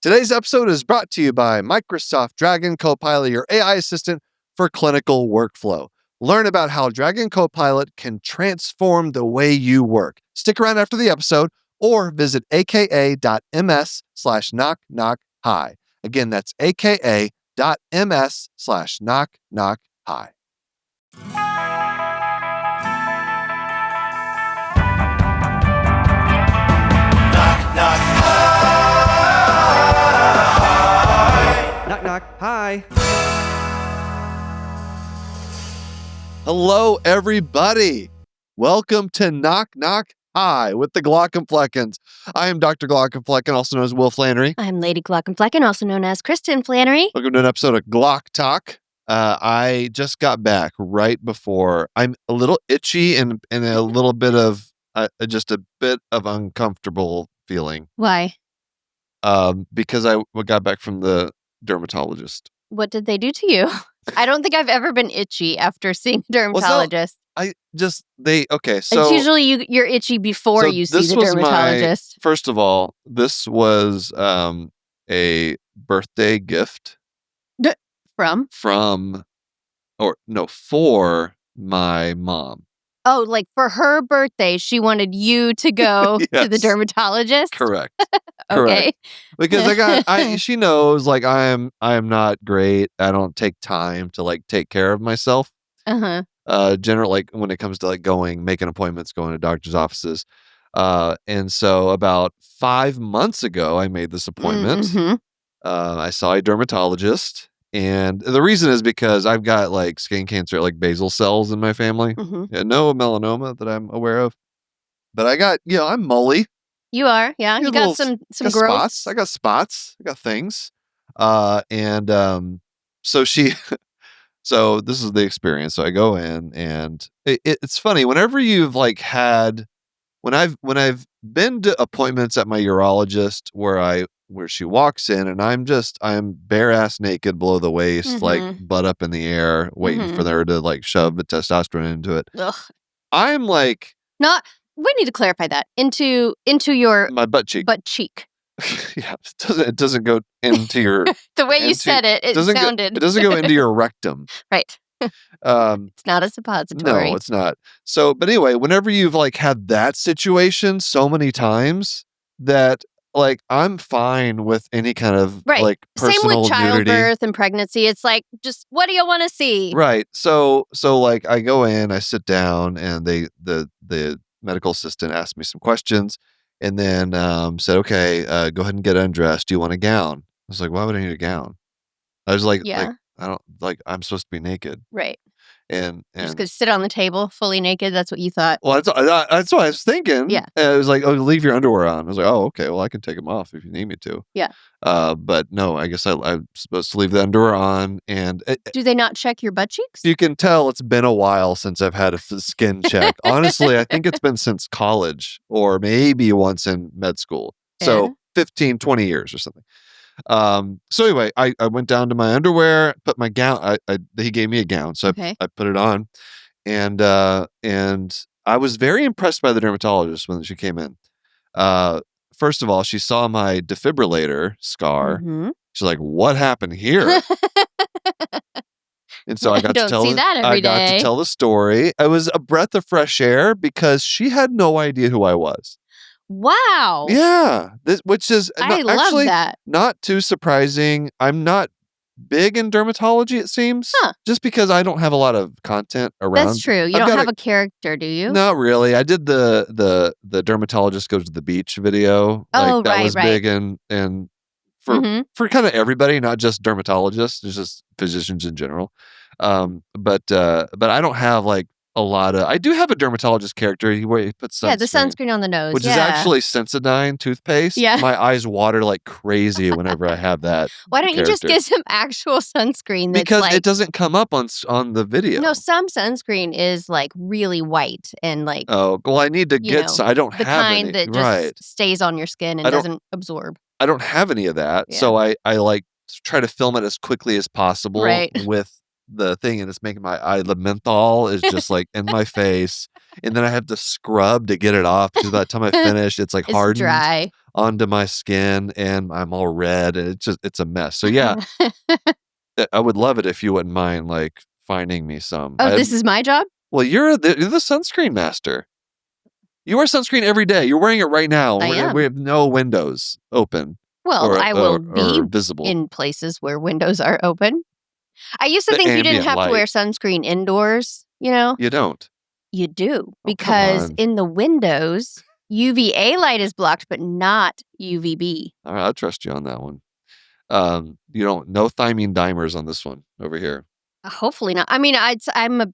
Today's episode is brought to you by Microsoft Dragon Copilot, your AI assistant for clinical workflow. Learn about how Dragon Copilot can transform the way you work. Stick around after the episode or visit aka.ms/knock-knock-hi. Again, that's aka.ms/knock-knock-hi. Knock, knock. Hi. Hello, everybody. Welcome to Knock Knock Hi with the Glauc and Fleckens. I am Dr. Glauc and Flecken, also known as Will Flannery. I'm Lady Glauc and Flecken, also known as Kristin Flannery. Welcome to an episode of Glauc Talk. I just got back right before. I'm a little itchy and a little bit of just a bit of uncomfortable feeling. Why? Because I got back from the dermatologist. What did they do to you? I don't think I've ever been itchy after seeing a dermatologist. It's usually you're itchy before you see the dermatologist. First of all, this was a birthday gift for my mom. Oh, like for her birthday, she wanted you to go Yes. to the dermatologist? Correct. Okay. Because she knows like I am not great. I don't take time to like take care of myself. Generally, like when it comes to like making appointments, going to doctor's offices. And so about 5 months ago, I made this appointment. Mm-hmm. I saw a dermatologist, and the reason is because I've got like skin cancer, like basal cells in my family. Mm-hmm. Yeah, no melanoma that I'm aware of, but I got, I'm mully. You are, yeah. You got some got growth. spots. I got spots. I got things. So so this is the experience. So I go in, and it's funny whenever you've like when I've been to appointments at my urologist where she walks in and I'm bare ass naked below the waist, Mm-hmm. like butt up in the air, waiting for her to like shove the testosterone into it. Ugh. I'm like, We need to clarify that into your my butt cheek. Yeah, it doesn't go into your. The way you said it sounded. It doesn't go into your rectum. Right. It's not a suppository. No, it's not. So, but anyway, whenever you've like had that situation so many times that like I'm fine with any kind of like personal Same with childbirth nudity. and pregnancy. It's like, just what do you want to see? Right. So like I go in, I sit down, and the medical assistant asked me some questions, and then said, "Okay, go ahead and get undressed. Do you want a gown?" I was like, "Why would I need a gown?" I was like, Yeah. I don't like. I'm supposed to be naked, Right. and You're just going to sit on the table fully naked. That's what you thought. well, that's what I was thinking. Yeah. And it was like, "Oh, leave your underwear on." I was like, "Oh, okay. Well, I can take them off if you need me to." Yeah. But no, I guess I'm supposed to leave the underwear on, and Do they not check your butt cheeks? you can tell it's been a while since I've had a skin check. Honestly, I think it's been since college or maybe once in med school. So Yeah. 15, 20 years or something. So anyway, I went down to my underwear, put my gown. He gave me a gown, so Okay. I put it on, and I was very impressed by the dermatologist when she came in. First of all, she saw my defibrillator scar. Mm-hmm. She's like, "What happened here?" And so I got to tell the story. It was a breath of fresh air because she had no idea who I was. Wow. Yeah, which is love that. Not too surprising. I'm not big in dermatology, it seems, just because I don't have a lot of content around. That's true. You don't have a character, do you? Not really. I did the dermatologist goes to the beach video. Oh, that was right. big and for kind of everybody, not just dermatologists, it's just physicians in general. But I don't have like a lot of. I do have a dermatologist character where he puts sunscreen. Yeah, the sunscreen on the nose, which is actually Sensodyne toothpaste. Yeah. My eyes water like crazy whenever I have that. Why don't you just get some actual sunscreen? That's because it doesn't come up on the video. No, some sunscreen is like really white and like. Oh well, I need to get. I don't the have kind any. that just stays on your skin and doesn't absorb. I don't have any of that, so I like try to film it as quickly as possible with the thing, and it's making the menthol is just like in my face, and then I have to scrub to get it off because by the time I finish, it's like hardened dry onto my skin, and I'm all red, and it's a mess. So yeah, I would love it if you wouldn't mind like finding me some. Oh, this is my job? Well, you're the sunscreen master. You wear sunscreen every day. You're wearing it right now. I am. We have no windows open. Well, I will be visible in places where windows are open. I used to think you didn't have to wear sunscreen indoors, you know? You don't. You do, because in the windows, UVA light is blocked, but not UVB. All right, I'll trust you on that one. No thymine dimers on this one over here. Hopefully not. I mean, I'm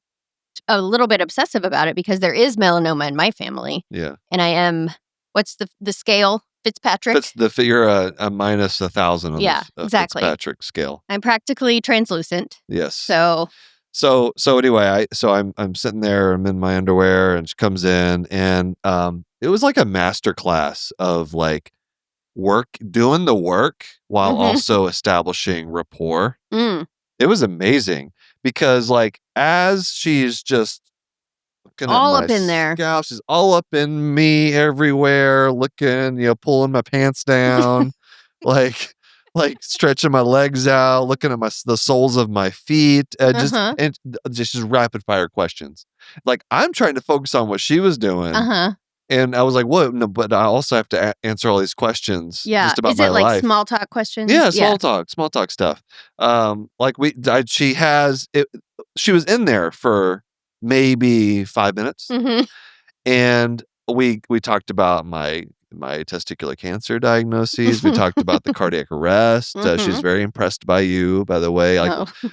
a little bit obsessive about it because there is melanoma in my family. Yeah. And I am, what's the scale? Fitzpatrick? You're a minus 1,000 on the exactly. Fitzpatrick scale. I'm practically translucent. Yes. So anyway, I'm sitting there, I'm in my underwear, and she comes in, and it was like a master class of like doing the work while also establishing rapport. It was amazing because like as she's just looking all at my up in there, scalp, she's all up in me everywhere, looking, pulling my pants down, like stretching my legs out, looking at the soles of my feet, just rapid fire questions. Like I'm trying to focus on what she was doing. And I was like, "What? No, but I also have to answer all these questions just about my life." Is it like small talk questions? Yeah, small talk stuff. She was in there for maybe 5 minutes, and we talked about my testicular cancer diagnoses. We talked about the cardiac arrest. She's very impressed by you, by the way.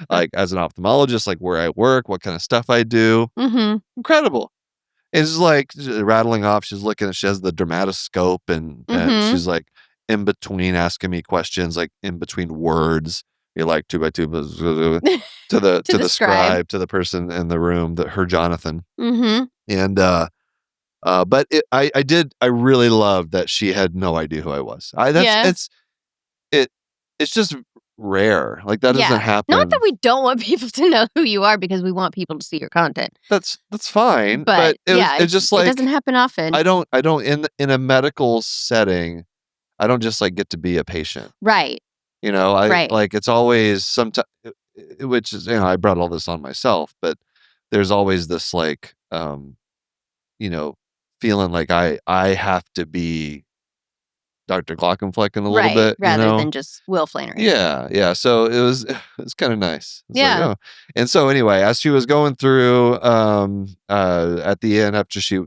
Like as an ophthalmologist, like where I work, what kind of stuff I do. Incredible. It's like rattling off. She has the dermatoscope, and she's like in between asking me questions, like in between words. You're like 2 by 2 to the scribe, to the person in the room, her Jonathan. And but I really loved that she had no idea who I was. It's just rare. Like that doesn't happen. Not that we don't want people to know who you are because we want people to see your content. That's fine. But it's just like it doesn't happen often. I don't in a medical setting, I don't just like get to be a patient. Right. Like it's always sometimes, which is, I brought all this on myself, but there's always this like feeling like I have to be Dr. Glockenflecken a little bit, rather than just Will Flannery. Yeah. So it was kind of nice. Like, oh. And so anyway, as she was going through, at the end after she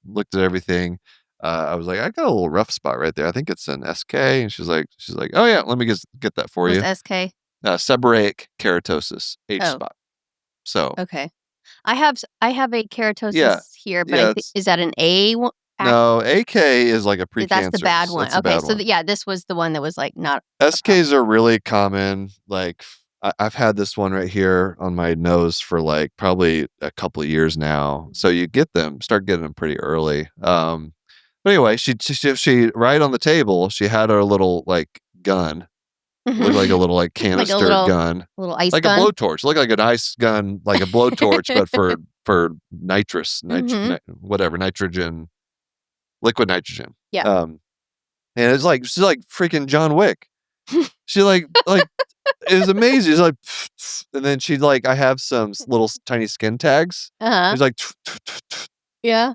looked at everything, I was like, I got a little rough spot right there. I think it's an SK, and she's like, oh yeah, let me get that for you. What's SK? Seborrheic keratosis, H spot. So okay, I have a keratosis here, but is that an A? No, AK is like a precancerous. That's the bad one. Okay, so this was the one that was like not. SKs are really common. Like I've had this one right here on my nose for like probably a couple of years now. So you start getting them pretty early. But anyway, she right on the table, she had her little like gun. Looked like a little like canister gun, little ice like gun. A blowtorch. Looked like an ice gun, like a blowtorch, but for nitrogen. Liquid nitrogen. Yeah. And it's like she's like freaking John Wick. She like it was amazing. It's like, and then she's like, I have some little tiny skin tags. It's like, yeah.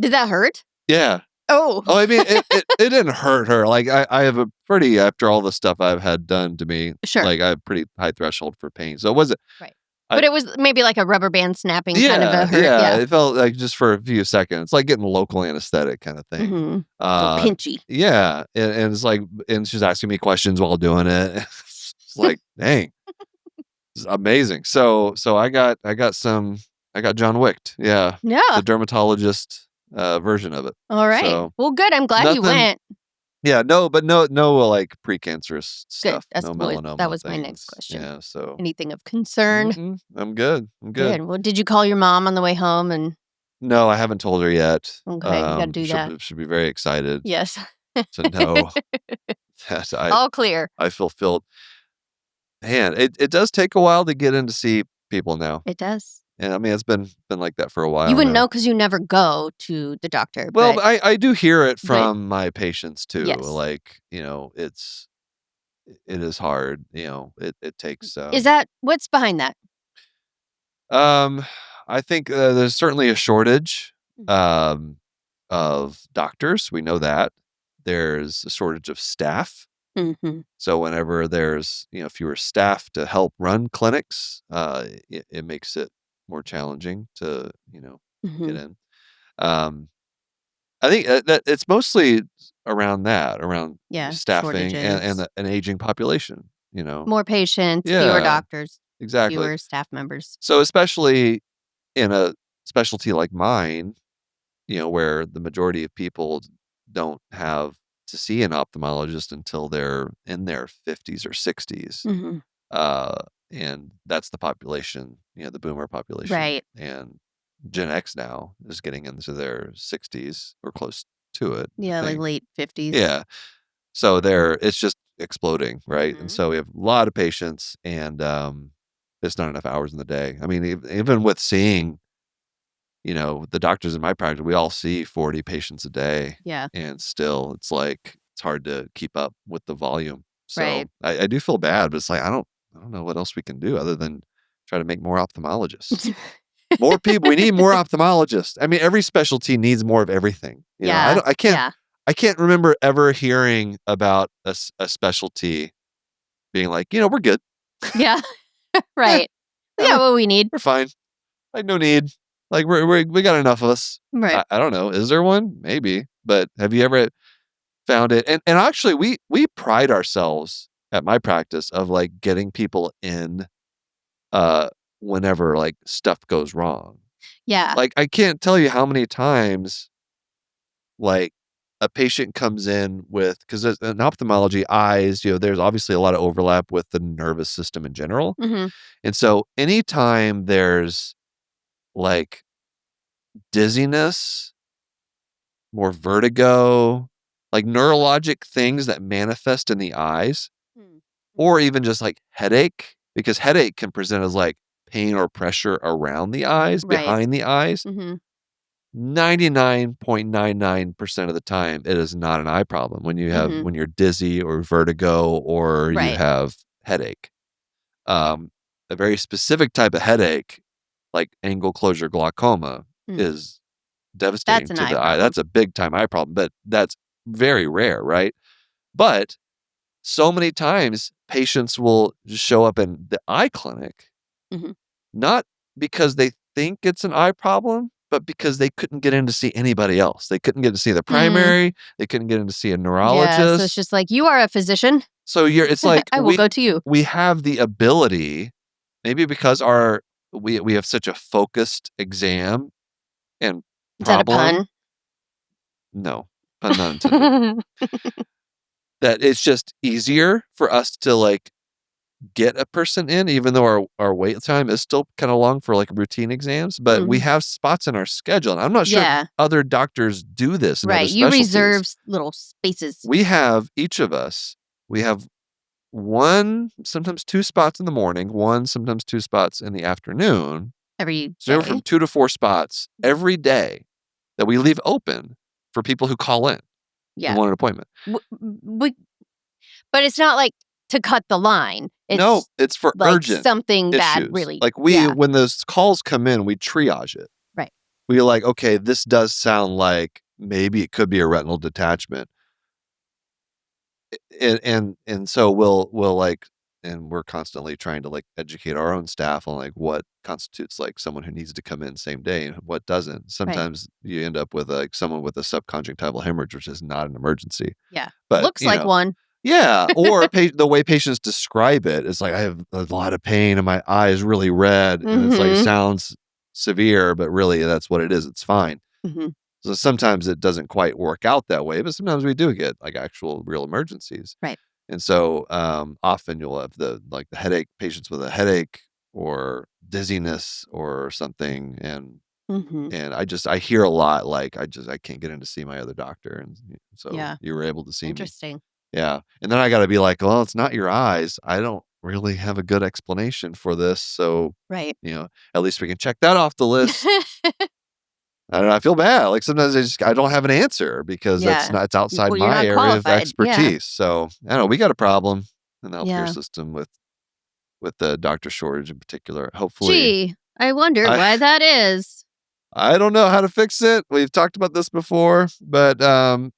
Did that hurt? Yeah. Oh. I mean, it didn't hurt her. Like I have a pretty, after all the stuff I've had done to me, like I have pretty high threshold for pain. So it wasn't right. But it was maybe like a rubber band snapping kind of a hurt. Yeah, it felt like just for a few seconds, like getting local anesthetic kind of thing. Pinchy. Yeah, and it's like, and she's asking me questions while doing it. It's like, dang, it's amazing. So I got John Wicked. Yeah, the dermatologist version of it. All right. So, well, good. I'm glad you went. Yeah, no like precancerous stuff. That's no melanoma. That was things. my next question. Yeah, so anything of concern? I'm good. Well, did you call your mom on the way home? And no, I haven't told her yet. Okay, you got to do that. She'll be very excited. Yes. To know that all clear. I fulfilled. Man, it does take a while to get in to see people now. It does. And I mean, it's been like that for a while. You wouldn't now. know because you never go to the doctor. Well, but I do hear it from my patients too. Yes. Like, it is hard. It takes. Is that what's behind that? I think there's certainly a shortage of doctors. We know that. There's a shortage of staff. Mm-hmm. So whenever there's fewer staff to help run clinics, it makes it more challenging to get in. I think that it's mostly around staffing and an aging population. More patients, fewer doctors, exactly, fewer staff members. So especially in a specialty like mine, where the majority of people don't have to see an ophthalmologist until they're in their 50s or 60s. Mm-hmm. And that's the population, the boomer population. Right. And Gen X now is getting into their 60s or close to it. Yeah, like late 50s. Yeah. So it's just exploding, right? Mm-hmm. And so we have a lot of patients, and there's not enough hours in the day. I mean, even with seeing the doctors in my practice, we all see 40 patients a day. Yeah. And still, it's hard to keep up with the volume. So right. I do feel bad, but it's like, I don't know what else we can do other than try to make more ophthalmologists. More people. We need more ophthalmologists. I mean, every specialty needs more of everything. I can't remember ever hearing about a specialty being like, we're good. Yeah. Right. We got what we need. We're fine. Like, no need. Like, we got enough of us. Right. I don't know. Is there one? Maybe. But have you ever found it? And actually, we pride ourselves at my practice of like getting people in whenever like stuff goes wrong. Yeah. Like, I can't tell you how many times like a patient comes in with, because in ophthalmology, eyes, there's obviously a lot of overlap with the nervous system in general. Mm-hmm. And so anytime there's like dizziness, more vertigo, like neurologic things that manifest in the eyes, or even just like headache, because headache can present as like pain or pressure around the eyes, behind the eyes. Mm-hmm. 99.99% of the time, it is not an eye problem when when you're dizzy or vertigo or you have headache. A very specific type of headache, like angle closure glaucoma, is devastating to the eye. That's a big time eye problem, but that's very rare, right? But so many times patients will just show up in the eye clinic, not because they think it's an eye problem, but because they couldn't get in to see anybody else. They couldn't get to see the primary. They couldn't get in to see a neurologist. Yeah, so it's just like, you are a physician. So it's like I will go to you. We have the ability, maybe because we have such a focused exam and Is that a pun? No, pun not intended. That it's just easier for us to like get a person in, even though our wait time is still kind of long for like routine exams, but we have spots in our schedule. And I'm not sure other doctors do this. Right. You reserve little spaces. We have, each of us, we have one, sometimes 2 spots in the morning, sometimes 2 spots in the afternoon. Every day. So from 2 to 4 spots every day that we leave open for people who call in and want an appointment. But it's not like to cut the line. It's for like urgent something issues. bad, really. Like when those calls come in, we triage it. Right. We're like, okay, this does sound like maybe it could be a retinal detachment. And so we'll like, and we're constantly trying to like educate our own staff on like what constitutes like someone who needs to come in same day and what doesn't. Sometimes you end up with like someone with a subconjunctival hemorrhage, which is not an emergency. Yeah. But looks like one. Yeah. Or the way patients describe it, it's like, I have a lot of pain and my eye is really red. And it's like, sounds severe, but really that's what it is. It's fine. So sometimes it doesn't quite work out that way, but sometimes we do get like actual real emergencies. Right. And so often you'll have the headache, patients with a headache or dizziness or something. And I hear a lot, like, I can't get in to see my other doctor. And so you were able to see me. Interesting. Yeah. And then I got to be like, well, it's not your eyes. I don't really have a good explanation for this. So, right. At least we can check that off the list. I don't know. I feel bad. Like sometimes I don't have an answer because it's outside my area of expertise. Yeah. So I don't know. We got a problem in the healthcare system with the doctor shortage in particular. Hopefully, gee, I wonder why that is. I don't know how to fix it. We've talked about this before, but and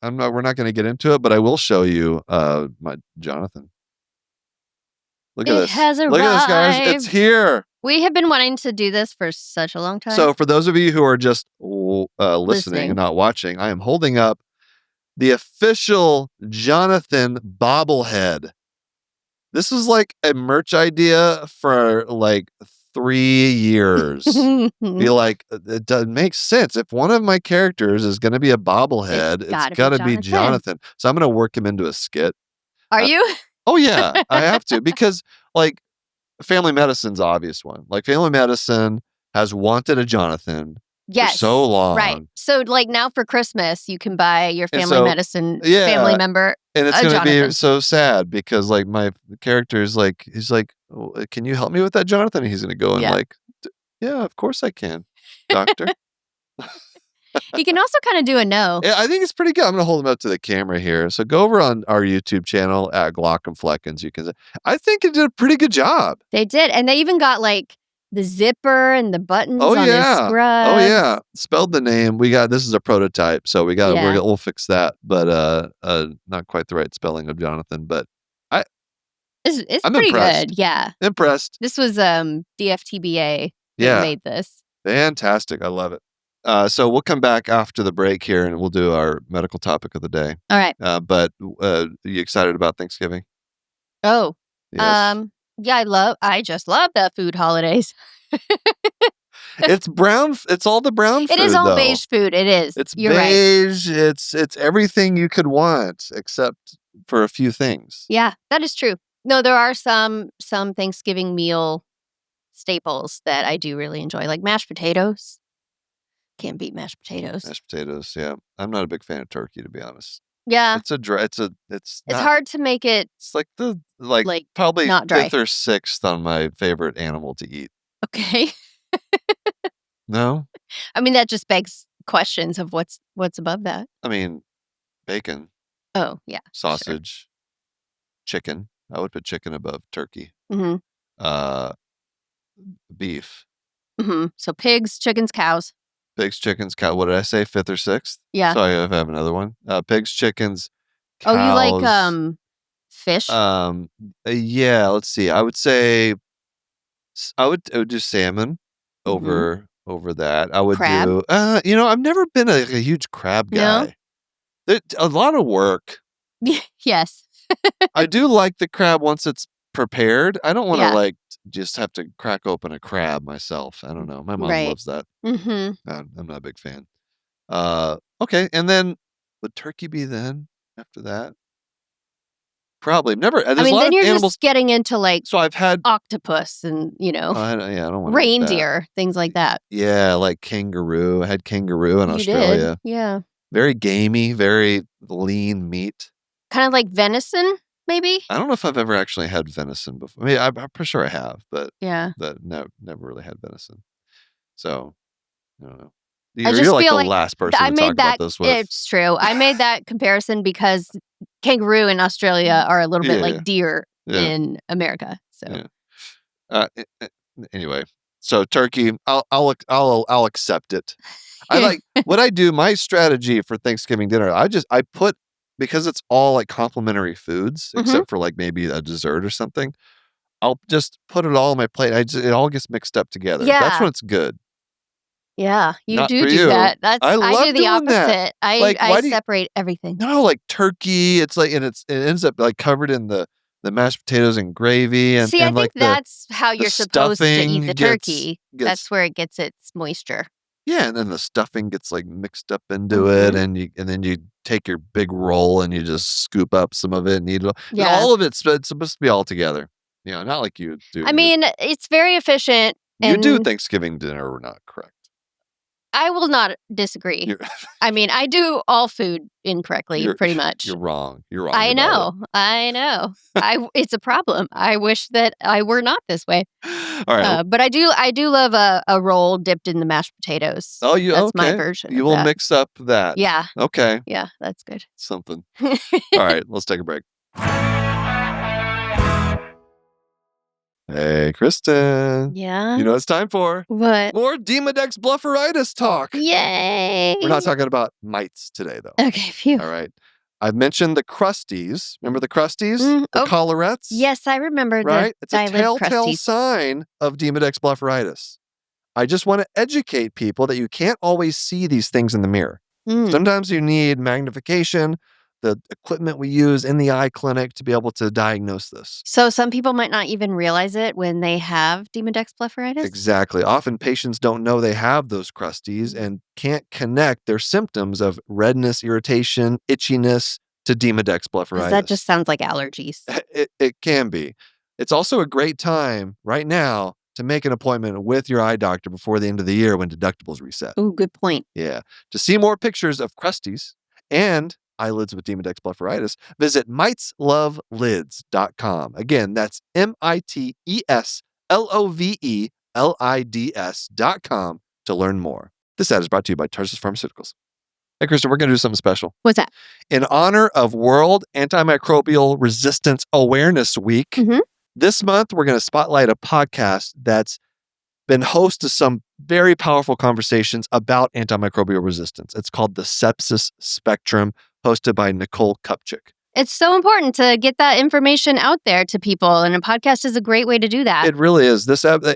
we're not going to get into it, but I will show you my Jonathan. Look at this. Has arrived. Look at this, guys. It's here. We have been wanting to do this for such a long time. So for those of you who are just listening and not watching, I am holding up the official Jonathan Bobblehead. This is like a merch idea for like 3 years. Be like, it doesn't make sense. If one of my characters is going to be a bobblehead, it's got to be Jonathan. So I'm going to work him into a skit. Are you? Oh, yeah, I have to, because like family medicine's the obvious one. Like family medicine has wanted a Jonathan for so long. Right. So like now for Christmas, you can buy your family medicine family member. And it's going to be so sad because like my character is like, he's like, oh, can you help me with that, Jonathan? And he's going to go and like, yeah, of course I can, doctor. He can also kind of do a no. Yeah, I think it's pretty good. I'm going to hold him up to the camera here. So go over on our YouTube channel at Glauc and Fleckens. You can. I think it did a pretty good job. They did, and they even got like the zipper and the buttons on his scrubs. Oh yeah, spelled the name. This is a prototype, so we'll fix that. But not quite the right spelling of Jonathan. But it's I'm pretty impressed. good. Yeah, impressed. This was DFTBA that made this. Fantastic. I love it. So we'll come back after the break here and we'll do our medical topic of the day. All right. But are you excited about Thanksgiving? Oh, yes. Yeah, I just love the food holidays. It's brown. It's all the brown food. It is all beige food. It is. You're beige. Right. It's everything you could want except for a few things. Yeah, that is true. No, there are some Thanksgiving meal staples that I do really enjoy, like mashed potatoes. Can't beat mashed potatoes. Mashed potatoes, yeah. I'm not a big fan of turkey, to be honest. Yeah, it's hard to make it. It's like probably not dry. 5th or 6th on my favorite animal to eat. Okay. No, I mean that just begs questions of what's above that. I mean, bacon. Oh yeah. Sausage, chicken. I would put chicken above turkey. Mm-hmm. Beef. Mm-hmm. So pigs, chickens, cows. Pigs, chickens, cow. What did I say? 5th or 6th? Yeah. So I have another one. Pigs, chickens, cows. Oh, you like fish? Yeah. Let's see. I would say I would do salmon over that. I would crab? do. I've never been a huge crab guy. No? A lot of work. Yes. I do like the crab once it's prepared. I don't want to just have to crack open a crab myself. I don't know. My mom loves that. Mm-hmm. I'm not a big fan. Okay, and then would turkey be then after that? Probably never. There's a lot then of you're animals. Just getting into like so I've had octopus and I don't want reindeer, things like that. Yeah, like kangaroo. I had kangaroo in Australia. Did? Yeah. Very gamey, very lean meat. Kind of like venison, maybe? I don't know if I've ever actually had venison before. I mean, I'm pretty sure I have, but never really had venison. So, I don't know. I just you're like feel the like last person to talk about this with. It's true. I made that comparison because kangaroo in Australia are a little bit like deer in America. So, anyway, so turkey, I'll accept it. I like what I do. My strategy for Thanksgiving dinner, I put, because it's all like complimentary foods, except for like maybe a dessert or something. I'll just put it all on my plate. It all gets mixed up together. Yeah. That's when it's good. Yeah, you do that. I do the opposite. That. I separate everything. No, like turkey. It's like, and it ends up like covered in the mashed potatoes and gravy. And see, and I think that's how you're supposed to eat the turkey. That's where it gets its moisture. Yeah, and then the stuffing gets like mixed up into it, and then you take your big roll and you just scoop up some of it and eat it. Yeah, and all of it's supposed to be all together. Not like you do. I mean, it's very efficient. You do Thanksgiving dinner, or not correct? I will not disagree. I mean, I do all food incorrectly, pretty much. You're wrong. You're wrong. I know. It's a problem. I wish that I were not this way. All right. But I do love a roll dipped in the mashed potatoes. Oh, That's my version. You will mix up that. Yeah. Okay. Yeah, that's good. Something. All right, let's take a break. Hey, Kristin. Yeah? You know what it's time for? What? More Demodex Blepharitis talk. Yay! We're not talking about mites today, though. Okay, phew. All right. I've mentioned the crusties. Remember the crusties? The collarettes? Yes, I remember right? It's a telltale crusties. sign of Demodex Blepharitis. I just want to educate people that you can't always see these things in the mirror. Sometimes you need magnification, the equipment we use in the eye clinic to be able to diagnose this. So some people might not even realize it when they have Demodex Blepharitis? Exactly. Often patients don't know they have those crusties and can't connect their symptoms of redness, irritation, itchiness to Demodex Blepharitis. That just sounds like allergies. It can be. It's also a great time right now to make an appointment with your eye doctor before the end of the year when deductibles reset. Oh, good point. Yeah. To see more pictures of crusties and eyelids with Demodex Blepharitis, visit miteslovelids.com. Again, that's miteslovelids.com to learn more. This ad is brought to you by Tarsus Pharmaceuticals. Hey, Kristin, we're going to do something special. What's that? In honor of World Antimicrobial Resistance Awareness Week, this month we're going to spotlight a podcast that's been host to some very powerful conversations about antimicrobial resistance. It's called the Sepsis Spectrum, hosted by Nicole Kupchik. It's so important to get that information out there to people, and a podcast is a great way to do that. It really is.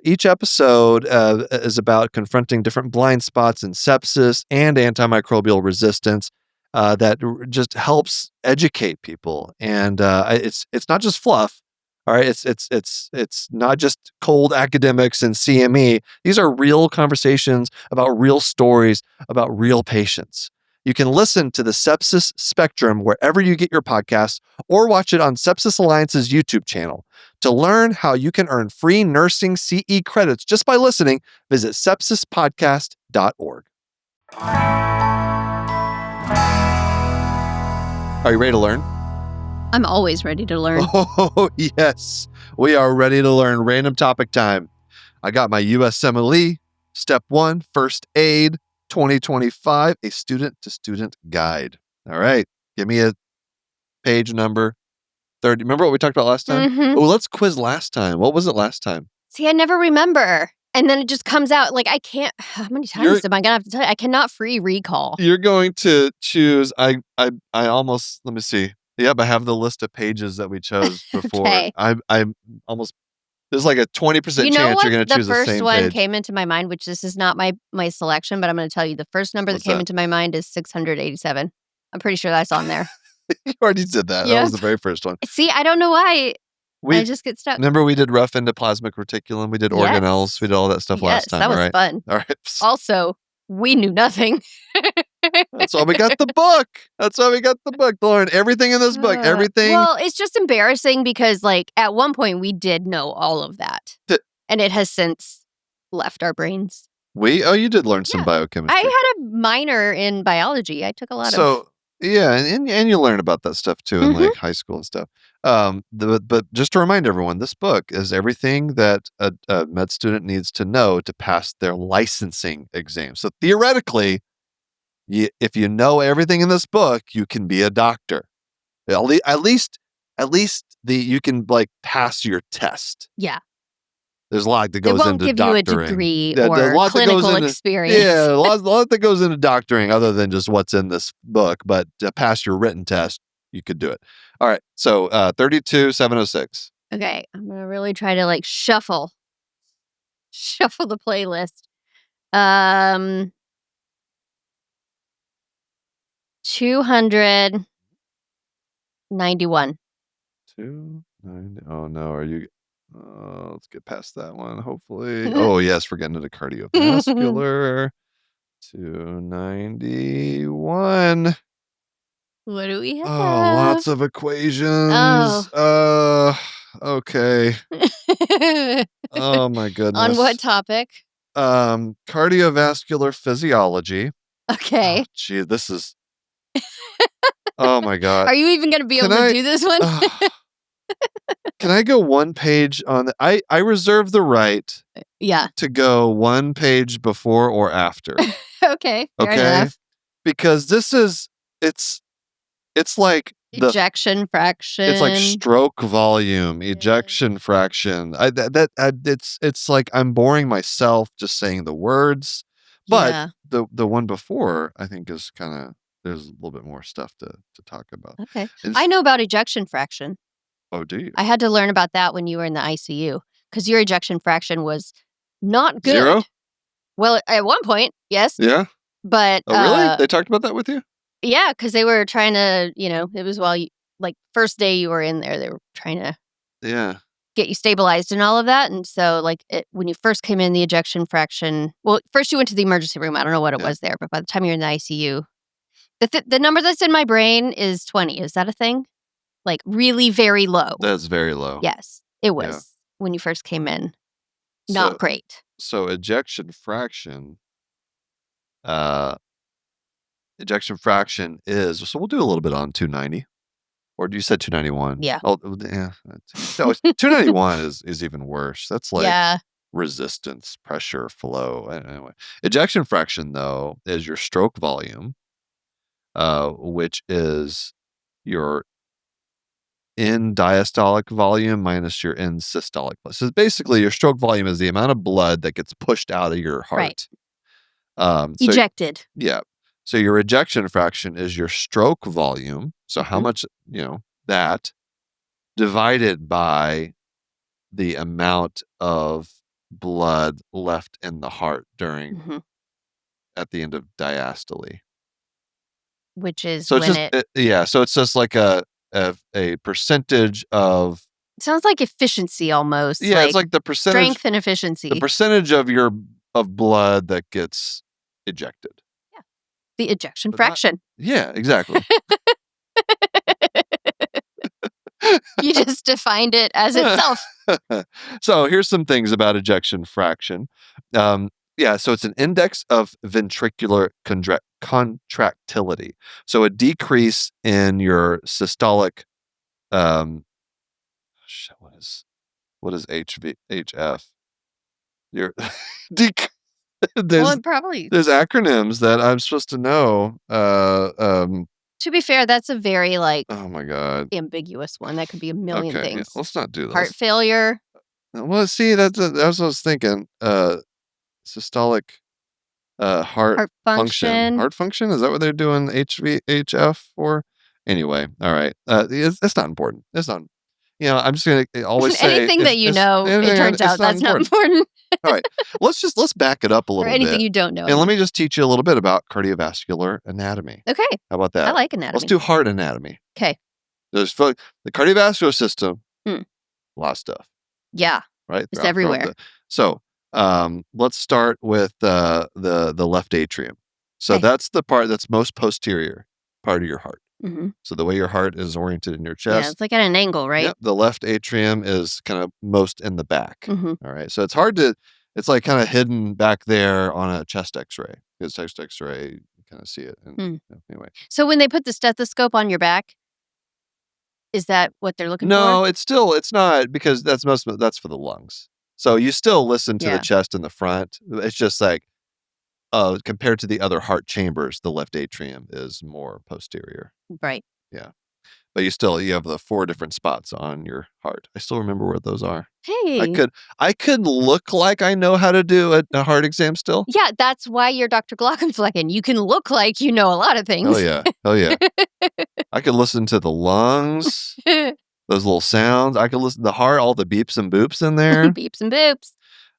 Each episode is about confronting different blind spots in sepsis and antimicrobial resistance that just helps educate people. And it's not just fluff. All right, it's not just cold academics and CME. These are real conversations about real stories about real patients. You can listen to the Sepsis Spectrum wherever you get your podcasts or watch it on Sepsis Alliance's YouTube channel. To learn how you can earn free nursing CE credits just by listening, visit sepsispodcast.org. Are you ready to learn? I'm always ready to learn. Oh, yes. We are ready to learn. Random topic time. I got my USMLE, Step 1, First Aid, 2025, a student-to-student guide. All right. Give me a page number 30. Remember what we talked about last time? Oh, let's quiz last time. What was it last time? See, I never remember. And then it just comes out. Like, I can't. How many times am I going to have to tell you? I cannot free recall. You're going to choose. I almost, let me see. Yep, I have the list of pages that we chose before. Okay. I'm almost, there's like a 20% chance you're going to choose the same page. The first one came into my mind, which this is not my selection, but I'm going to tell you the first number that came into my mind is 687. I'm pretty sure that's on there. You already did that. Yep. That was the very first one. See, I don't know why. I just get stuck. Remember we did rough endoplasmic reticulum. We did organelles. We did all that stuff last time. That was fun. All right. Also, we knew nothing. That's why we got the book. That's why we got the book. To learn everything in this book. Everything. Well, it's just embarrassing because, like, at one point we did know all of that. And it has since left our brains. You did learn some biochemistry. I had a minor in biology. I took a lot of... Yeah, and you learn about that stuff too in like high school and stuff. But just to remind everyone, this book is everything that a med student needs to know to pass their licensing exam. So theoretically, if you know everything in this book, you can be a doctor. At least you can like pass your test. Yeah. There's a lot that goes into doctoring. It won't give you a degree or clinical experience. Yeah, a lot that goes into doctoring other than just what's in this book. But to pass your written test, you could do it. All right. So 32706. Okay. I'm going to really try to like shuffle the playlist. 291. 290. Oh, no. Are you... let's get past that one, hopefully. Oh, yes, we're getting into cardiovascular. 291. What do we have? Oh, lots of equations. Okay. Oh, my goodness. On what topic? cardiovascular physiology. Okay. Oh, gee, this is. Oh my God. Are you even going to be able to do this one? Can I go one page on the, I reserve the right to go one page before or after. Okay, fair enough. Because this is, it's like ejection fraction. It's like stroke volume, ejection fraction. It's like I'm boring myself just saying the words. But the one before, I think, is kind of, there's a little bit more stuff to talk about. Okay. I know about ejection fraction. Oh, do you? I had to learn about that when you were in the ICU because your ejection fraction was not good. 0? Well, at one point, yes. Yeah. But oh, really? They talked about that with you? Yeah, because they were trying to, it was while you, like, first day you were in there, they were trying to get you stabilized and all of that. And so, like, when you first came in, the ejection fraction, well, first you went to the emergency room. I don't know what it was there, but by the time you're in the ICU, the number that's in my brain is 20. Is that a thing? Like, really very low. That's very low. Yes, it was when you first came in. Not great. So ejection fraction, is, so we'll do a little bit on 290. Or you said 291? Yeah. Oh, yeah. No, 291 is even worse. That's like resistance, pressure, flow. Anyway, ejection fraction, though, is your stroke volume, which is your in diastolic volume minus your in systolic volume. So basically, your stroke volume is the amount of blood that gets pushed out of your heart. Right. Ejected. Yeah. So your ejection fraction is your stroke volume. So how much, that divided by the amount of blood left in the heart during at the end of diastole. Which is so it's just so it's just like a percentage of. It sounds like efficiency almost. Yeah, it's like the percentage strength and efficiency. The percentage of blood that gets ejected. Yeah. The ejection fraction. Yeah, exactly. You just defined it as itself. So here's some things about ejection fraction. So it's an index of ventricular contractility. So a decrease in your systolic, what is HF? Your probably. There's acronyms that I'm supposed to know. To be fair, that's a very oh my God, ambiguous one. That could be a million things. Yeah, let's not do this. Heart failure. Well, see, that's what I was thinking. Systolic heart function. Heart function? Is that what they're doing HF for? Anyway, all right. It's not important. It's not. I'm just gonna always say anything that it turns out that's not important. All right, let's back it up a little bit. Or anything you don't know. And let me just teach you a little bit about cardiovascular anatomy. Okay. How about that? I like anatomy. Let's do heart anatomy. Okay. There's the cardiovascular system. A lot of stuff. Yeah. Right. It's everywhere. So let's start with the left atrium. So that's the part that's most posterior part of your heart. So the way your heart is oriented in your chest. Yeah, it's like at an angle, right? Yep. The left atrium is kind of most in the back. All right. So it's hard to, it's like kind of hidden back there on a chest x-ray. Because chest x-ray, you kind of see it. And, anyway. So when they put the stethoscope on your back, is that what they're looking for? No, it's not, because that's for the lungs. So you still listen to the chest in the front. It's just like, compared to the other heart chambers, the left atrium is more posterior. Right. Yeah. But you have the 4 different spots on your heart. I still remember where those are. Hey. I could look like I know how to do a heart exam still. Yeah, that's why you're Dr. Glauckenflecken. You can look like you know a lot of things. Oh yeah. I could listen to the lungs, those little sounds. I could listen to the heart, all the beeps and boops in there. Beeps and boops.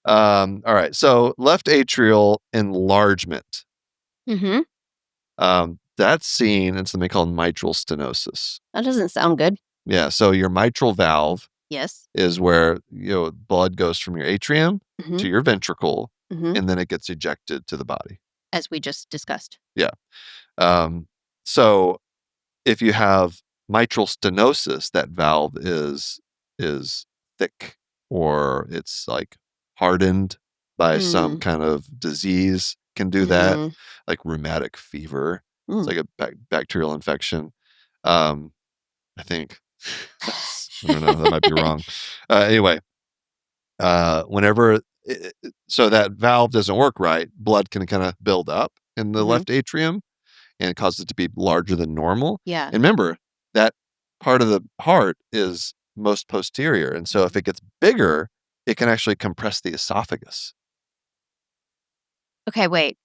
All right. So left atrial enlargement. That's seen in something called mitral stenosis. That doesn't sound good. Yeah. So your mitral valve Yes. is where blood goes from your atrium to your ventricle, and then it gets ejected to the body. As we just discussed. Yeah. So if you have mitral stenosis, that valve is thick, or it's like hardened. by some kind of disease can do that, like rheumatic fever. It's like a bacterial infection. I think. I don't know. That might be wrong. Anyway, whenever so that valve doesn't work right, blood can kind of build up in the left atrium and cause it to be larger than normal. Yeah. And remember, that part of the heart is most posterior. And so if it gets bigger, it can actually compress the esophagus. Okay, wait.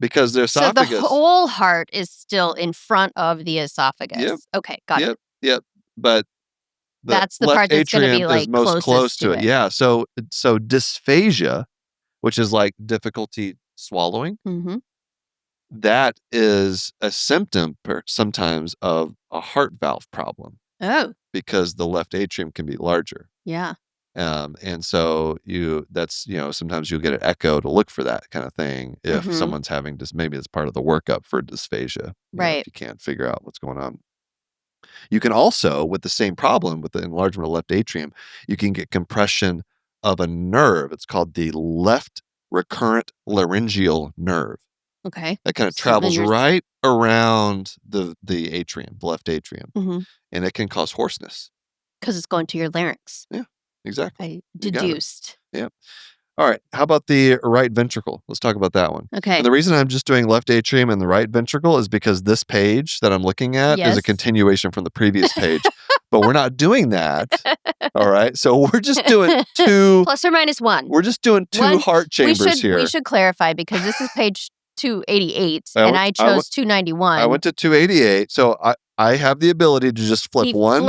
Because the esophagus... So the whole heart is still in front of the esophagus. Yep. Okay, got it. Yep. But that's the part that's going to be like most close to it. Yeah. So dysphagia, which is like difficulty swallowing, that is a symptom sometimes of a heart valve problem. Oh. Because the left atrium can be larger. Yeah. And so sometimes you'll get an echo to look for that kind of thing if someone's having maybe it's part of the workup for dysphagia. Right. If you can't figure out what's going on. You can also, with the same problem, with the enlargement of the left atrium, you can get compression of a nerve. It's called the left recurrent laryngeal nerve. Okay. That kind of travels right around the atrium, the left atrium. And it can cause hoarseness. Because it's going to your larynx. Yeah, exactly. I deduced. Yeah. All right. How about the right ventricle? Let's talk about that one. Okay. And the reason I'm just doing left atrium and the right ventricle is because this page that I'm looking at is a continuation from the previous page. But we're not doing that. All right. So we're just doing two. Plus or minus one. We're just doing two heart chambers here. We should clarify because this is page 288 and I chose 291. I went to 288. So I have the ability to just flip one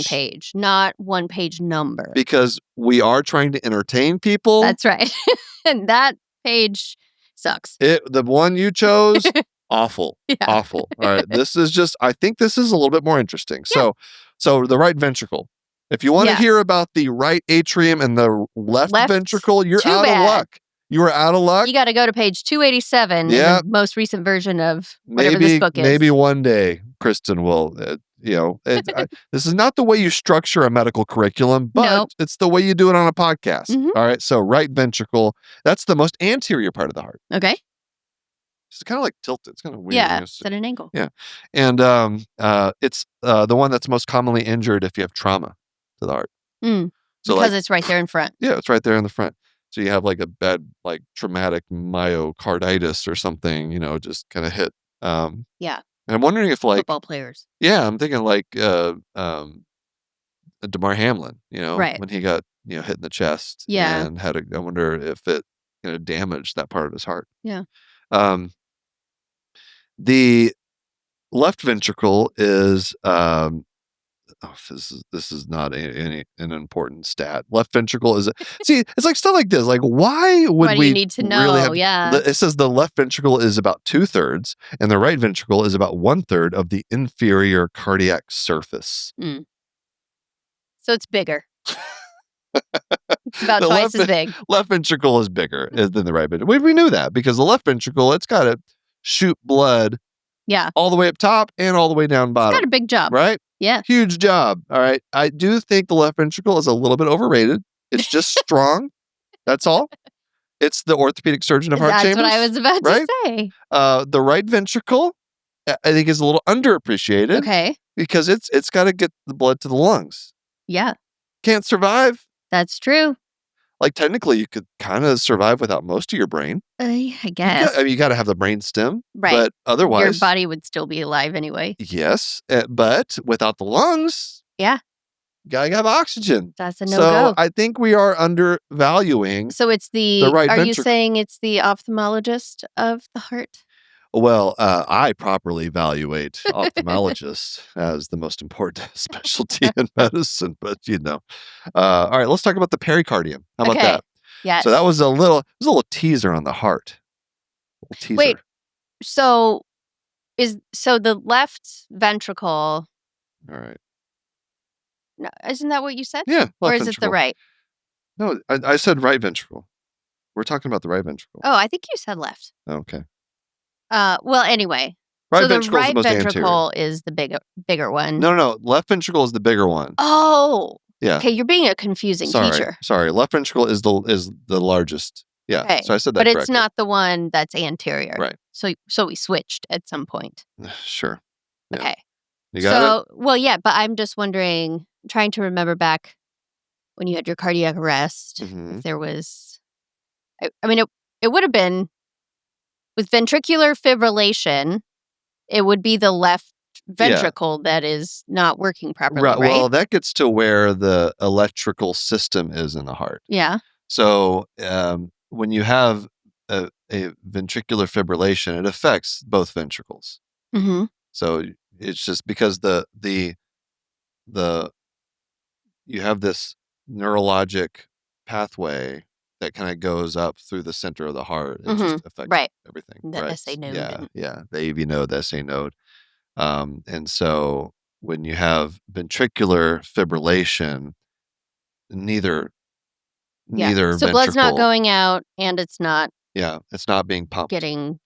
page. Not one page number. Because we are trying to entertain people. That's right. And that page sucks. The one you chose, awful. Yeah. Awful. All right. I think this is a little bit more interesting. Yeah. So the right ventricle. If you want to hear about the right atrium and the left ventricle, you're out of luck. You are out of luck. You got to go to page 287 in the most recent version of whatever this book is. Maybe one day Kristin will, this is not the way you structure a medical curriculum, but it's the way you do it on a podcast. All right. So right ventricle, that's the most anterior part of the heart. Okay. It's kind of like tilted. It's kind of weird. Yeah. It's at an angle. Yeah. And it's the one that's most commonly injured if you have trauma to the heart. So because it's right there in front. Yeah. It's right there in the front. So you have like a bad, like traumatic myocarditis or something, just kind of hit. Yeah. And I'm wondering if like football players. Yeah, I'm thinking like Damar Hamlin, right. when he got hit in the chest. Yeah. And I wonder if it damaged that part of his heart. Yeah. The left ventricle is this is not an important stat. Left ventricle is it's like stuff like this. Like why would we need to know? Really it says the left ventricle is about 2/3 and the right ventricle is about 1/3 of the inferior cardiac surface. So it's bigger. It's about twice as big. Left ventricle is bigger than the right ventricle. We knew that because the left ventricle, it's got to shoot blood all the way up top and all the way down bottom. It's got a big job. Right? Yeah. Huge job. All right. I do think the left ventricle is a little bit overrated. It's just strong. That's all. It's the orthopedic surgeon of heart chambers. That's what I was about to say. The right ventricle, I think, is a little underappreciated. Okay. Because it's got to get the blood to the lungs. Yeah. Can't survive. That's true. Like technically, you could kind of survive without most of your brain. I guess. You got to have the brain stem. Right. But otherwise, your body would still be alive anyway. Yes. But without the lungs. Yeah. You got to have oxygen. That's a no-go. So I think we are undervaluing So it's the right are ventricle. You saying it's the ophthalmologist of the heart? Well, I properly evaluate ophthalmologists as the most important specialty in medicine, but all right, let's talk about the pericardium. How about that? Yes. So that was a little teaser on the heart. Teaser. Wait, so the left ventricle? All right. No, isn't that what you said? Yeah. Or is ventricle. it the right? No, I said right ventricle. We're talking about the right ventricle. Oh, I think you said left. Okay. Well, anyway. Right so the ventricle right is the most ventricle anterior. is the bigger one. No. Left ventricle is the bigger one. Oh. Yeah. Okay, you're being a confusing teacher. Sorry. Left ventricle is the largest. Yeah. Okay. So I said that but correctly. It's not the one that's anterior. Right. So we switched at some point. Sure. Yeah. Okay. You got it? Well, yeah, but I'm just wondering, trying to remember back when you had your cardiac arrest, if there was, I mean, it would have been, with ventricular fibrillation, it would be the left ventricle that is not working properly, right? Well, that gets to where the electrical system is in the heart. Yeah. So when you have a ventricular fibrillation, it affects both ventricles. Mm-hmm. So it's just because you have this neurologic pathway that kind of goes up through the center of the heart. It just affects everything. The SA node. Yeah, the AV node, the SA node. And so when you have ventricular fibrillation, neither So ventricle, blood's not going out, and it's not it's not being pumped. getting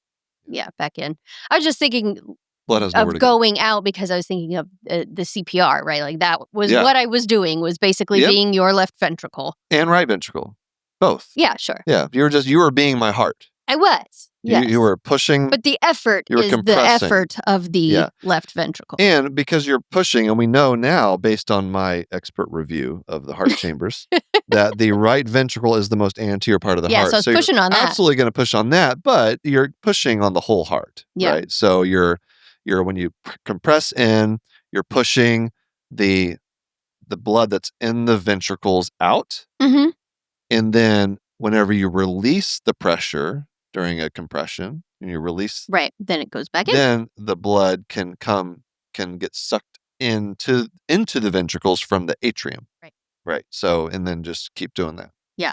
back in. I was just thinking Blood has nowhere of to go. going out because I was thinking of the CPR, right? Like that was what I was doing, was basically being your left ventricle. And right ventricle. Both. Yeah, sure. Yeah, you were being my heart. I was. Yes. You were pushing. But the effort is the effort of the left ventricle. And because you're pushing, and we know now, based on my expert review of the heart chambers, that the right ventricle is the most anterior part of the heart. Yeah, so I was pushing on that. Absolutely going to push on that, but you're pushing on the whole heart, right? So you're when you compress in, you're pushing the blood that's in the ventricles out. Mm-hmm. And then whenever you release the pressure during a compression, and you release, then it goes back in. Then the blood can get sucked into the ventricles from the atrium. Right. So, and then just keep doing that. Yeah.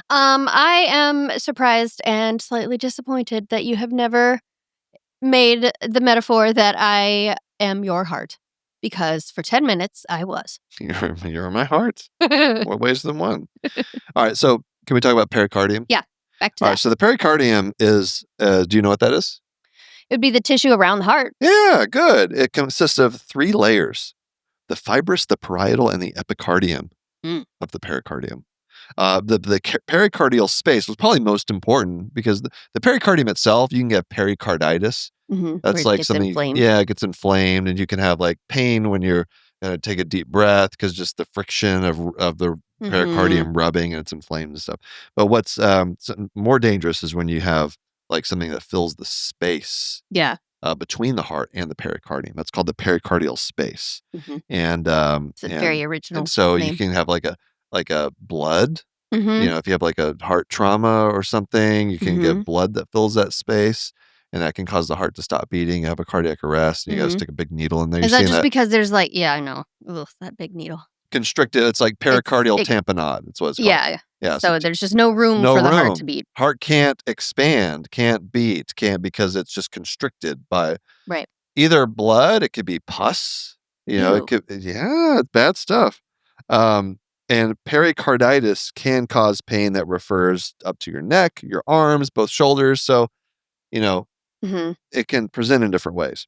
I am surprised and slightly disappointed that you have never made the metaphor that I am your heart, because for 10 minutes I was. You're my heart. More ways than one. All right. So can we talk about pericardium? Yeah. Back to All that. right. So the pericardium is, do you know what that is? It would be the tissue around the heart. Yeah, good. It consists of 3 layers: the fibrous, the parietal, and the epicardium of the pericardium. The pericardial space was probably most important because the pericardium itself, you can get pericarditis. That's like something, inflamed. It gets inflamed, and you can have like pain when you're going to take a deep breath because just the friction of the pericardium rubbing, and it's inflamed and stuff. But what's more dangerous is when you have like something that fills the space between the heart and the pericardium. That's called the pericardial space. And it's a very original and so name. you can have like a blood. If you have like a heart trauma or something, you can get blood that fills that space, and that can cause the heart to stop beating. You have a cardiac arrest, and you got to stick a big needle in there. Is that just because there's like, I know. Ugh, that big needle. Constricted. It's like pericardial tamponade. That's what it's called. Yeah. So there's just no room for the heart to beat. Heart can't expand, can't beat, because it's just constricted by either blood. It could be pus. It could. Yeah, it's bad stuff. And pericarditis can cause pain that refers up to your neck, your arms, both shoulders. So, it can present in different ways.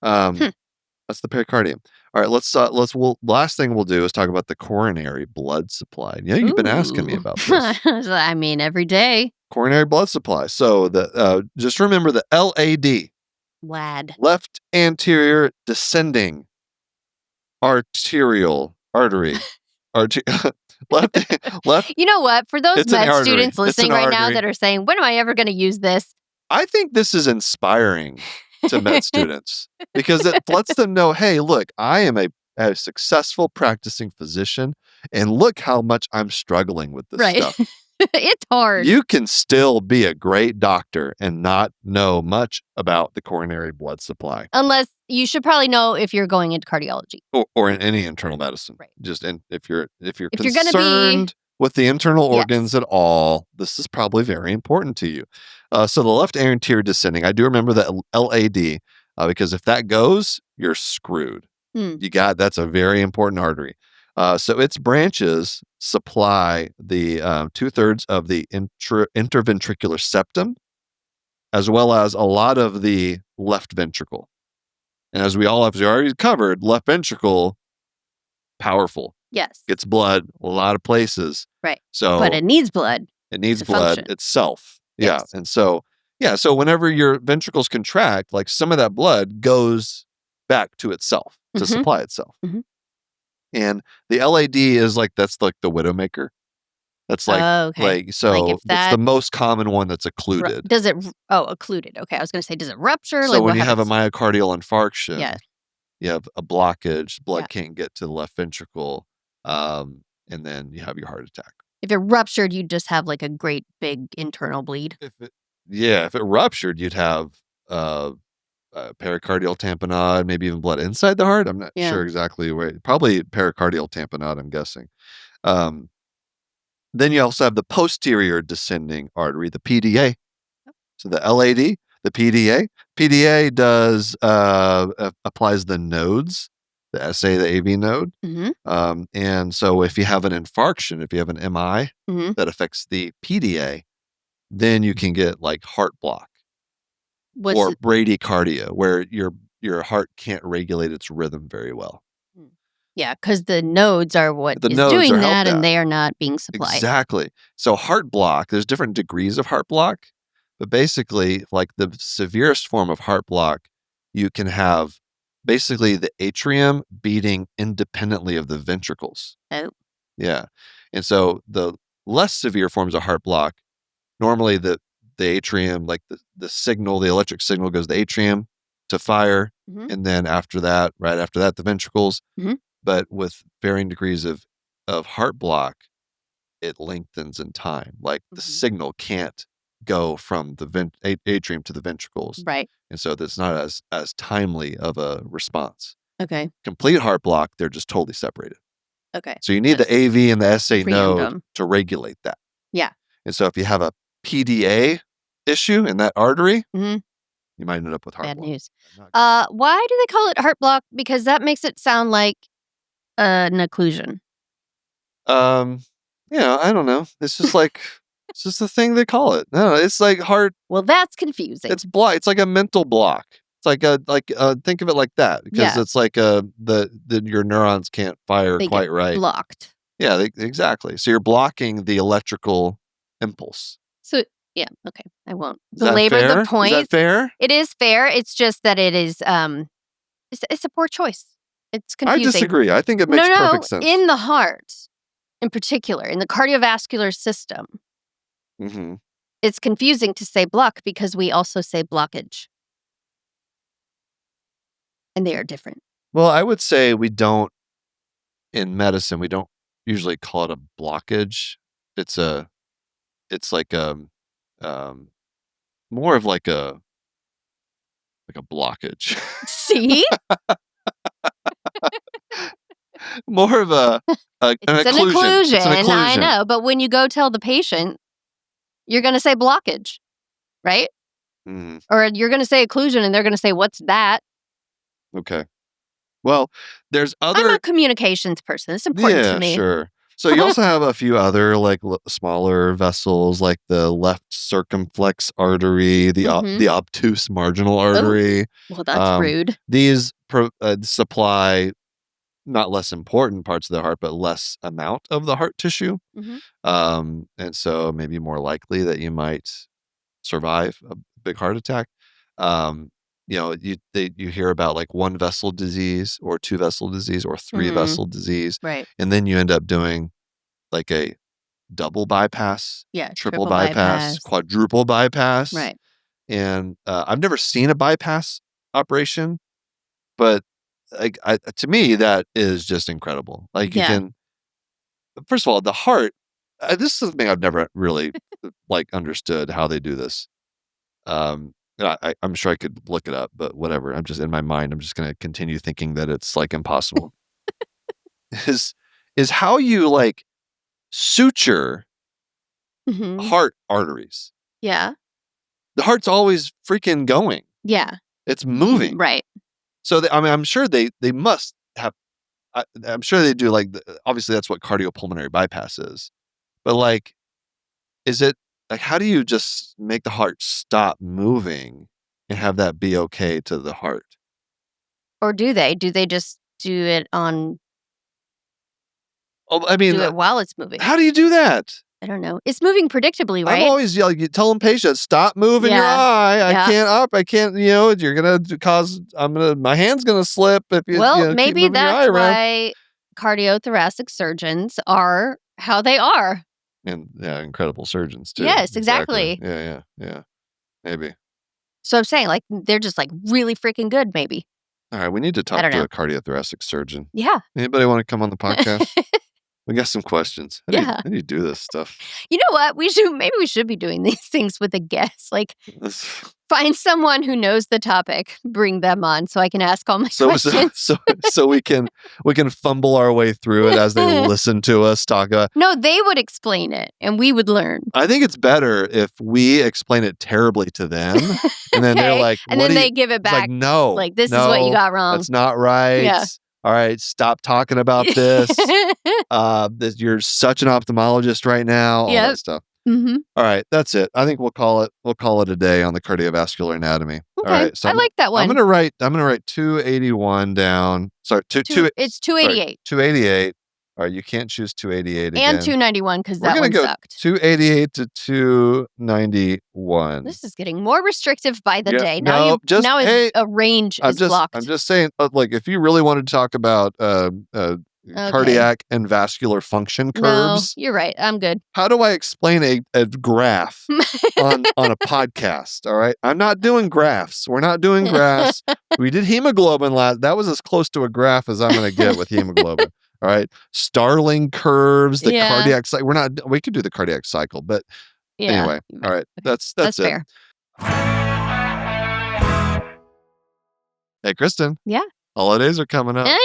That's the pericardium. All right, last thing we'll do is talk about the coronary blood supply. You've been asking me about this. I mean, every day. Coronary blood supply. So just remember the LAD. Left anterior descending arterial artery. Left. You know what? For those med students listening right now artery. that are saying, when am I ever going to use this? I think this is inspiring to med students because it lets them know, hey, look, I am a successful practicing physician, and look how much I'm struggling with this stuff. It's hard. You can still be a great doctor and not know much about the coronary blood supply. Unless you should probably know if you're going into cardiology. Or in any internal medicine. Right. Just if you're concerned you're with the internal organs at all, this is probably very important to you. So the left anterior descending, I do remember the LAD, because if that goes, you're screwed. That's a very important artery. So its branches supply the 2/3 of the interventricular septum, as well as a lot of the left ventricle. And as we already covered, left ventricle, powerful. Yes. Gets blood a lot of places. Right. So, but it needs blood. It needs to blood function. itself. Yes. Yeah. And so whenever your ventricles contract, like some of that blood goes back to itself to supply itself. Mm-hmm. And the LAD is like, that's like the widowmaker. That's like, it's the most common one that's occluded. Does it, occluded. Okay. I was going to say, does it rupture? So when you have a myocardial infarction, you have a blockage, blood can't get to the left ventricle, and then you have your heart attack. If it ruptured, you'd just have like a great big internal bleed. If it ruptured, you'd have pericardial tamponade, maybe even blood inside the heart. I'm not sure exactly where. Probably pericardial tamponade, I'm guessing. Then you also have the posterior descending artery, the PDA. So the LAD, the PDA. PDA does applies the nodes, the SA, the AV node. Mm-hmm. And so if you have an infarction, if you have an MI that affects the PDA, then you can get like heart block or bradycardia, where your heart can't regulate its rhythm very well. Yeah, because the nodes are what is doing that, and they are not being supplied. Exactly. So heart block, there's different degrees of heart block, but basically, like the severest form of heart block, you can have basically the atrium beating independently of the ventricles. Oh. Yeah. And so the less severe forms of heart block, normally the atrium, like the signal, the electric signal goes to the atrium to fire. Mm-hmm. And then right after that, the ventricles. Mm-hmm. But with varying degrees of heart block, it lengthens in time. Like the signal can't go from the atrium to the ventricles. Right. And so that's not as timely of a response. Okay. Complete heart block, they're just totally separated. Okay. So you need the AV and the SA node to regulate that. Yeah. And so if you have a PDA issue in that artery, you might end up with heart block. Bad news. Why do they call it heart block? Because that makes it sound like an occlusion. I don't know. It's just like it's just the thing they call it. No, it's like heart. Well, that's confusing. It's block. It's like a mental block. It's like think of it like that, because it's like your neurons can't fire quite right. Blocked. Yeah, exactly. So you're blocking the electrical impulse. So yeah, okay. I won't belabor the point. Is that fair? It is fair. It's just that it is it's a poor choice. It's confusing. I disagree. I think it makes perfect sense. In the heart, in particular, in the cardiovascular system, it's confusing to say block because we also say blockage. And they are different. Well, I would say in medicine, we don't usually call it a blockage. It's like more of like a blockage. See? More of an occlusion. It's an occlusion. I know, but when you go tell the patient, you're going to say blockage, right? Or you're going to say occlusion, and they're going to say, "What's that?" Okay. Well, there's other. I'm a communications person. It's important to me. Yeah, sure. So you also have a few other like smaller vessels, like the left circumflex artery, the obtuse marginal artery. Oh, well, that's rude. These supply not less important parts of the heart, but less amount of the heart tissue. And so maybe more likely that you might survive a big heart attack. You hear about like one vessel disease or two vessel disease or three vessel disease. Right. And then you end up doing like a double bypass, triple bypass, quadruple bypass. Right. And I've never seen a bypass operation, but to me, that is just incredible. Like you can, first of all, the heart, this is something I've never really like understood how they do this. I'm sure I could look it up, but whatever. I'm just in my mind. I'm just going to continue thinking that it's like impossible. is how you like suture heart arteries. Yeah. The heart's always freaking going. Yeah. It's moving. Right. So I'm sure they must have. I'm sure they do. Like obviously that's what cardiopulmonary bypass is, but like, is it? Like, how do you just make the heart stop moving and have that be okay to the heart? Or do they? Do they just do it on... Oh, I mean... do it while it's moving? How do you do that? I don't know. It's moving predictably, right? I'm always yelling, telling patients, stop moving your eye. I can't, you're going to cause, my hand's going to slip if you, maybe keep moving that's your eye why cardiothoracic surgeons are how they are. And incredible surgeons too. Yes, exactly. Yeah. Maybe. So I'm saying like, they're just like really freaking good, maybe. All right. We need to talk to a cardiothoracic surgeon. Yeah. Anybody want to come on the podcast? We got some questions. How do you do this stuff? You know what? Maybe we should be doing these things with a guest. Like, find someone who knows the topic, bring them on so I can ask all my questions. So we can fumble our way through it as they listen to us talk about. No, they would explain it and we would learn. I think it's better if we explain it terribly to them and then they're like, and then they give it back. Like, no. Like, this is what you got wrong. That's not right. Yeah. All right, stop talking about this. You're such an ophthalmologist right now. All that stuff. Mm-hmm. All right, that's it. I think we'll call it a day on the cardiovascular anatomy. Okay. All right, so I like that one. I'm gonna write 281 down. Sorry, it's 288. 288. All right, you can't choose 288 again. And 291 because that one sucked. 288 to 291. This is getting more restrictive by the day. Now a range is blocked. I'm just saying, like, if you really want to talk about cardiac and vascular function curves. No, you're right. I'm good. How do I explain a graph on a podcast? All right. I'm not doing graphs. We're not doing graphs. We did hemoglobin last. That was as close to a graph as I'm going to get with hemoglobin. All right. Starling curves, the cardiac cycle. We could do the cardiac cycle, but anyway. All right. That's it. Fair. Hey, Kristin. Yeah. Holidays are coming up. I know.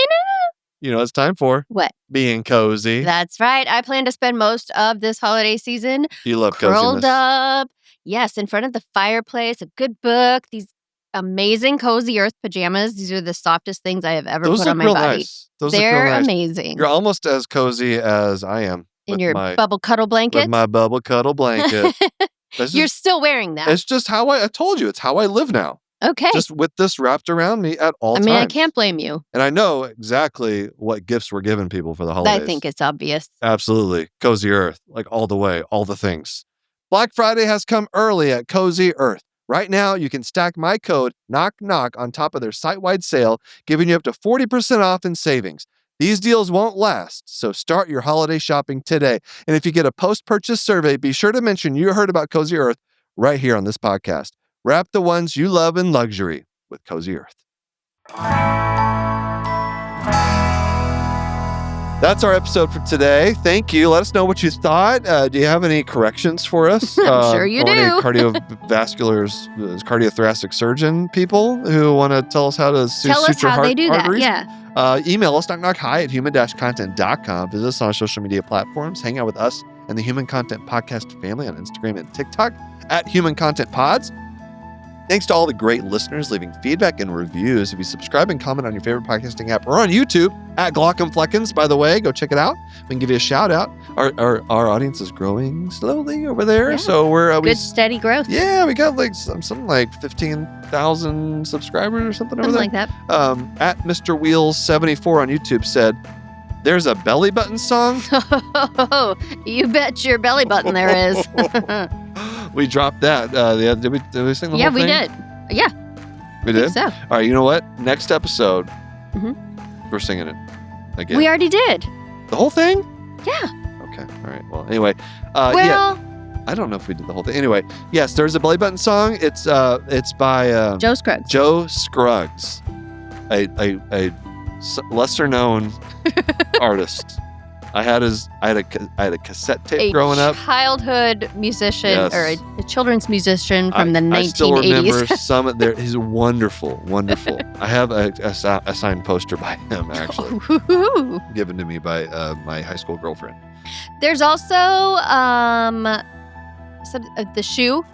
You know what it's time for? What? Being cozy. That's right. I plan to spend most of this holiday season you love curled coziness. Up. Yes, in front of the fireplace, a good book, these amazing Cozy Earth pajamas. These are the softest things I have ever put on my body. Nice. They're amazing. You're almost as cozy as I am. In your bubble cuddle blanket? With my bubble cuddle blanket. You're still wearing that. It's just how I told you, it's how I live now. Okay. Just with this wrapped around me at all times. I can't blame you. And I know exactly what gifts we're giving people for the holidays. I think it's obvious. Absolutely. Cozy Earth, like all the way, all the things. Black Friday has come early at Cozy Earth. Right now, you can stack my code KNOCK on top of their site-wide sale, giving you up to 40% off in savings. These deals won't last, so start your holiday shopping today. And if you get a post-purchase survey, be sure to mention you heard about Cozy Earth right here on this podcast. Wrap the ones you love in luxury with Cozy Earth. That's our episode for today. Thank you. Let us know what you thought. Do you have any corrections for us? I'm sure you do. Any cardiothoracic surgeon people who want to tell us how to suture heart arteries? Tell us how they do that, yeah. Email us, knocknockhi@human-content.com. Visit us on our social media platforms. Hang out with us and the Human Content Podcast family on Instagram and TikTok @HumanContentPods. Thanks to all the great listeners leaving feedback and reviews. If you subscribe and comment on your favorite podcasting app or on YouTube @Glauc and Fleckens, by the way, go check it out. We can give you a shout out. Our audience is growing slowly over there. So we're good steady growth. Yeah, we got like something like 15,000 subscribers or something over there. Something like that. Mr. Wields 74 on YouTube said, "There's a belly button song." You bet your belly button there is. We dropped that. Did we sing the whole thing? Yeah, we did. Yeah. We did? So. All right, you know what? Next episode, we're singing it again. We already did. The whole thing? Yeah. Okay. All right. Well, anyway. I don't know if we did the whole thing. Anyway, yes, there's a belly button song. It's by Joe Scruggs. Joe Scruggs, a lesser known artist. I had a cassette tape growing up. Childhood musician or a children's musician from the 1980s. I still remember some of there. He's wonderful. I have a signed poster by him actually, given to me by my high school girlfriend. There's also the shoe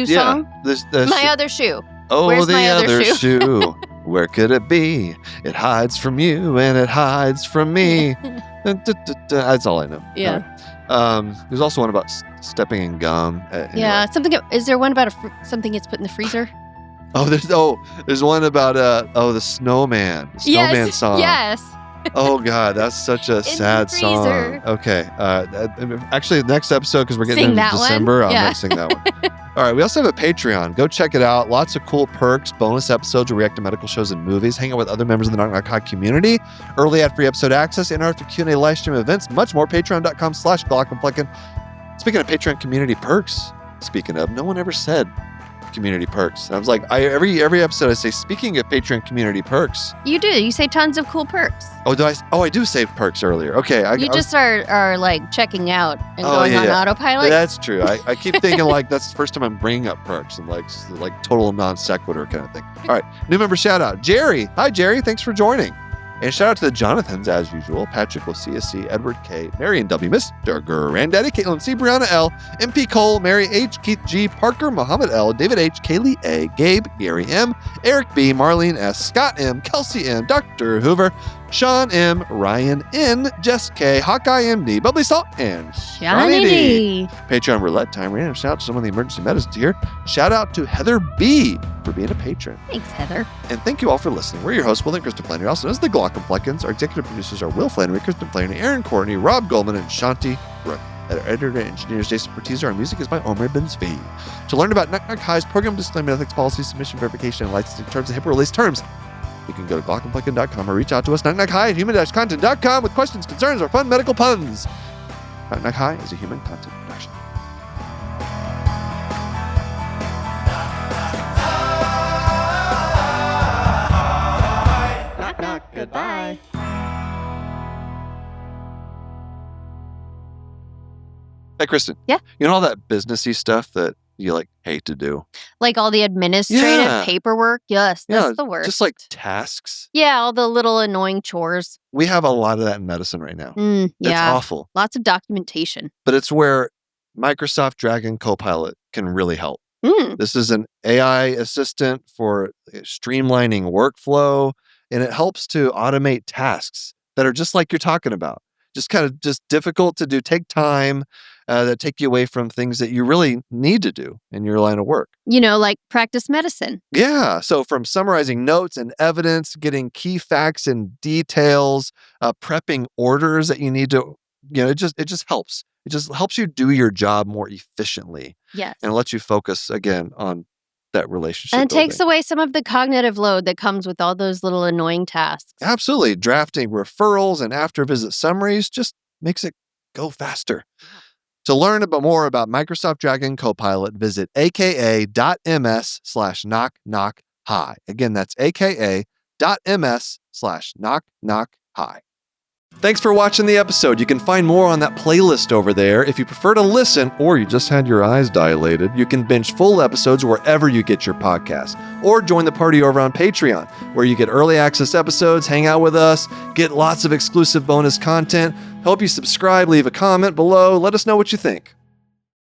song. My other shoe. Oh, Where's the other shoe. Where could it be? It hides from you and it hides from me. That's all I know. Yeah. Right. There's also one about stepping in gum. Yeah. Something. Is there one about something gets put in the freezer? There's one about the snowman. The snowman song. Yes. Oh, God, that's such a sad song. Okay. Actually, the next episode, because we're getting into December, I might sing that one. All right, we also have a Patreon. Go check it out. Lots of cool perks, bonus episodes where we react to medical shows and movies, hang out with other members of the Knock Knock Hi community, early ad-free episode access, interactive Q&A live stream events, much more. Patreon.com/Glauc. Speaking of Patreon community perks, no one ever said community perks. And I was like, every episode I say, speaking of Patreon community perks. You do. You say tons of cool perks. Oh, I do say perks earlier. Okay. You just are like checking out and going on autopilot. That's true. I keep thinking like that's the first time I'm bringing up perks and like total non sequitur kind of thing. All right. New member shout out. Jerry. Hi, Jerry. Thanks for joining. And shout out to the Jonathans, as usual. Patrick Lucia C, Edward K, Marion W, Mr. Granddaddy, Caitlin C, Brianna L, MP Cole, Mary H, Keith G, Parker, Muhammad L, David H, Kaylee A, Gabe, Gary M, Eric B, Marlene S, Scott M, Kelsey M, Dr. Hoover, Sean M, Ryan N, Jess K, Hawkeye MD, Bubbly Salt, and Shawnee D. Patreon roulette time. Random shout out to some of the emergency medicine here. Shout out to Heather B for being a patron. Thanks, Heather. And thank you all for listening. We're your hosts, Will and Kristen Flannery, also known as the Glauc and Pleckins. Our executive producers are Will Flannery, Kristen Flannery, Aaron Courtney, Rob Goldman, and Shanti Rook. Our editor and engineer is Jason Pertiza. Our music is by Omer Ben-Zvi. To learn about Knock Knock Hi's program disclaimer, ethics policy, submission verification, and licensing terms and HIPAA release terms, you can go to glaucandpleckins.com or reach out to us, knockknockhi@human-content.com with questions, concerns, or fun medical puns. Knock Knock Hi is a human content production. Knock, knock, goodbye. Hey, Kristen. Yeah? You know all that businessy stuff that you hate to do? Like all the administrative paperwork? Yes, that's the worst. Just like tasks. Yeah, all the little annoying chores. We have a lot of that in medicine right now. It's awful. Lots of documentation. But it's where Microsoft Dragon Copilot can really help. This is an AI assistant for streamlining workflow, and it helps to automate tasks that are just like you're talking about. Just kind of difficult to do, take time, that take you away from things that you really need to do in your line of work. Like practice medicine. Yeah. So from summarizing notes and evidence, getting key facts and details, prepping orders that you need to, it just helps. It just helps you do your job more efficiently. Yes. And it lets you focus again on that relationship. And it takes away some of the cognitive load that comes with all those little annoying tasks. Absolutely. Drafting referrals and after visit summaries just makes it go faster. To learn more about Microsoft Dragon Copilot, visit aka.ms/knockknockhi. Again, that's aka.ms/knockknockhi. Thanks for watching the episode. You can find more on that playlist over there. If you prefer to listen or you just had your eyes dilated, you can binge full episodes wherever you get your podcasts. Or join the party over on Patreon, where you get early access episodes, hang out with us, get lots of exclusive bonus content. Help you subscribe, leave a comment below. Let us know what you think.